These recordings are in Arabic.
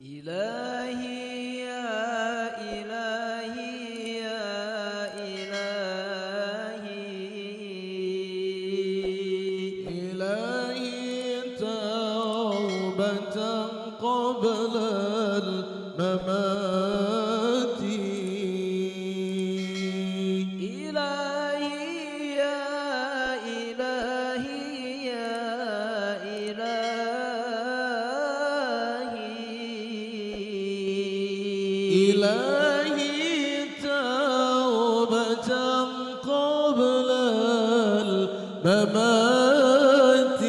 إلهي يا إلهي يا إلهي إلهي توبة قبل الممات إلهي يا إلهي يا إلهي توبة قبل الممات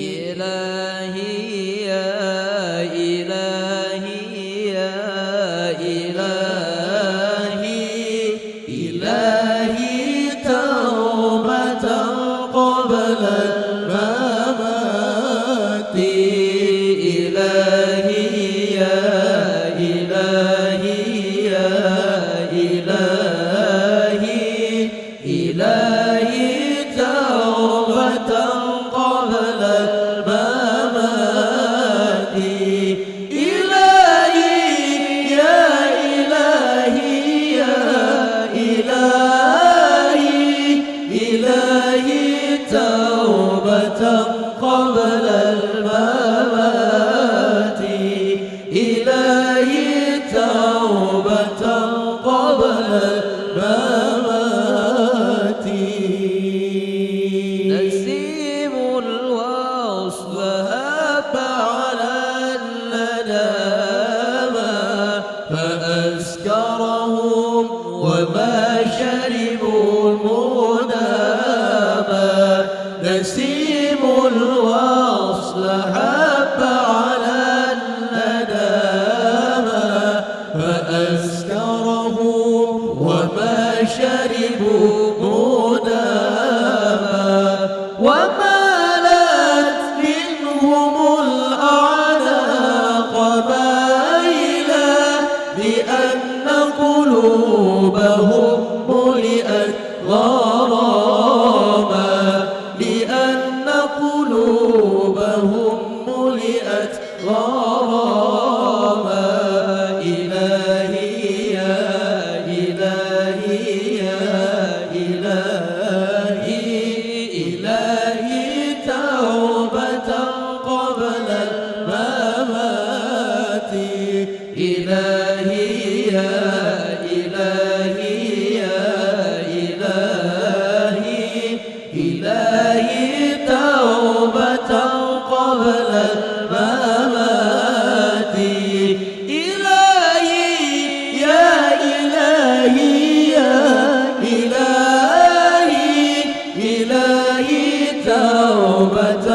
إلهي يا إلهي يا إلهي إلهي توبة قبل الممات إلهي يا إلهي يا إلهي إلهي توبة قبل الممات إلهي يا إلهي يا إلهي إلهي توبة قبل الممات إلهي توبة قبل الممات نسيم الوصل هب على الندامة فأسكرهم وما شربوا المنامة نسيم الوصل هب على الندامة فأسكرهم وما شربوا منامة ومالت منهم الأعناق مائلة لأن قلوبهم ملئت غراما لأن قلوبهم ملئت غراما إلهي يا إلهي يا إلهي إلهي توبة قبل الممات إلهي يا إلهي يا إلهي إلهي توبة قبل الممات إلهي يا إلهي يا إلهي إلهي توبة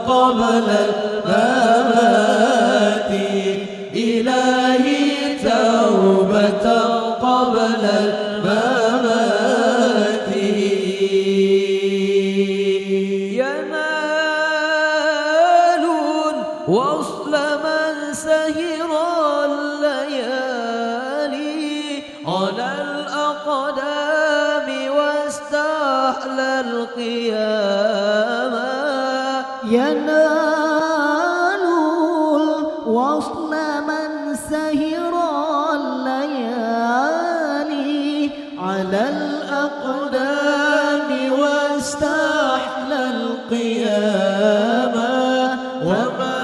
قبل الممات إلهي توبة قبل الممات ينالون وصل من سهر الليالي على الأقدام واستحلى القيامة ينال الوصل من سهر الليالي على الأقدام واستحلى القيامة وما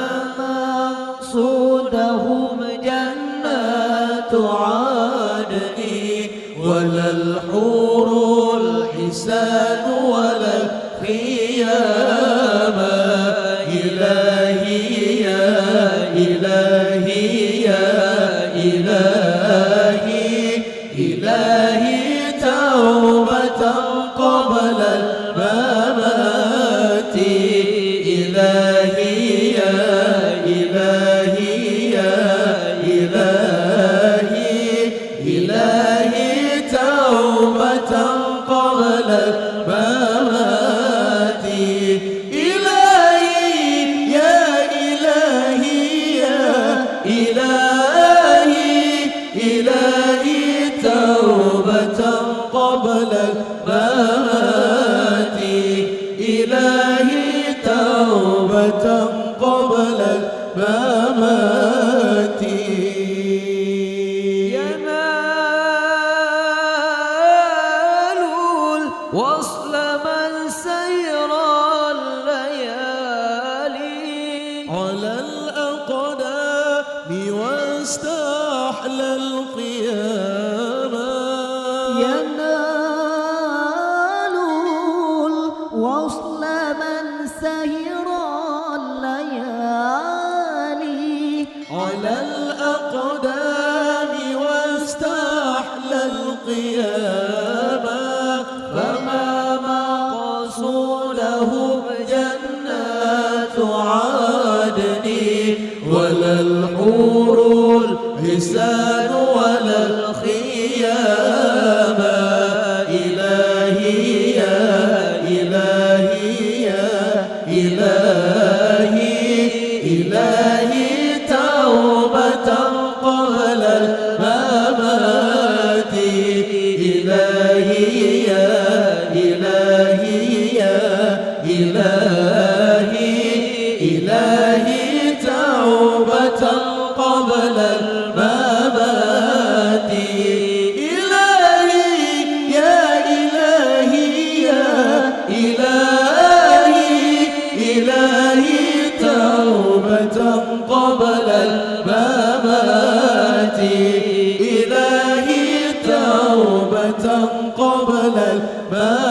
مقصودهم جنات عدن ولا الحور الحسان ولا الخيامة إلهي يا إلهي يا إلهي إلهي توبة قبل الممات إلهي يا إلهي يا إلهي إلهي توبة قبل الممات إلهي يا إلهي يا إلهي إلهي توبة قبل الممات إلهي توبة قبل الممات ينال الوصل من سير الليالي على الأقدام واستحلى القيام ينال الوصل من سهر الليالي على الأقدام واستحلى القيام فما مقصودهم جنات عدن ولا الحور الحسان ولا الخيام إلهي يا إلهي يا إلهي إلهي توبة قبل الممات إلهي يا إلهي يا إلهي إلهي توبة قبل الممات إلهي يا إلهي يا إلهي إلهي توبة قبل الممات إلهي توبة قبل الممات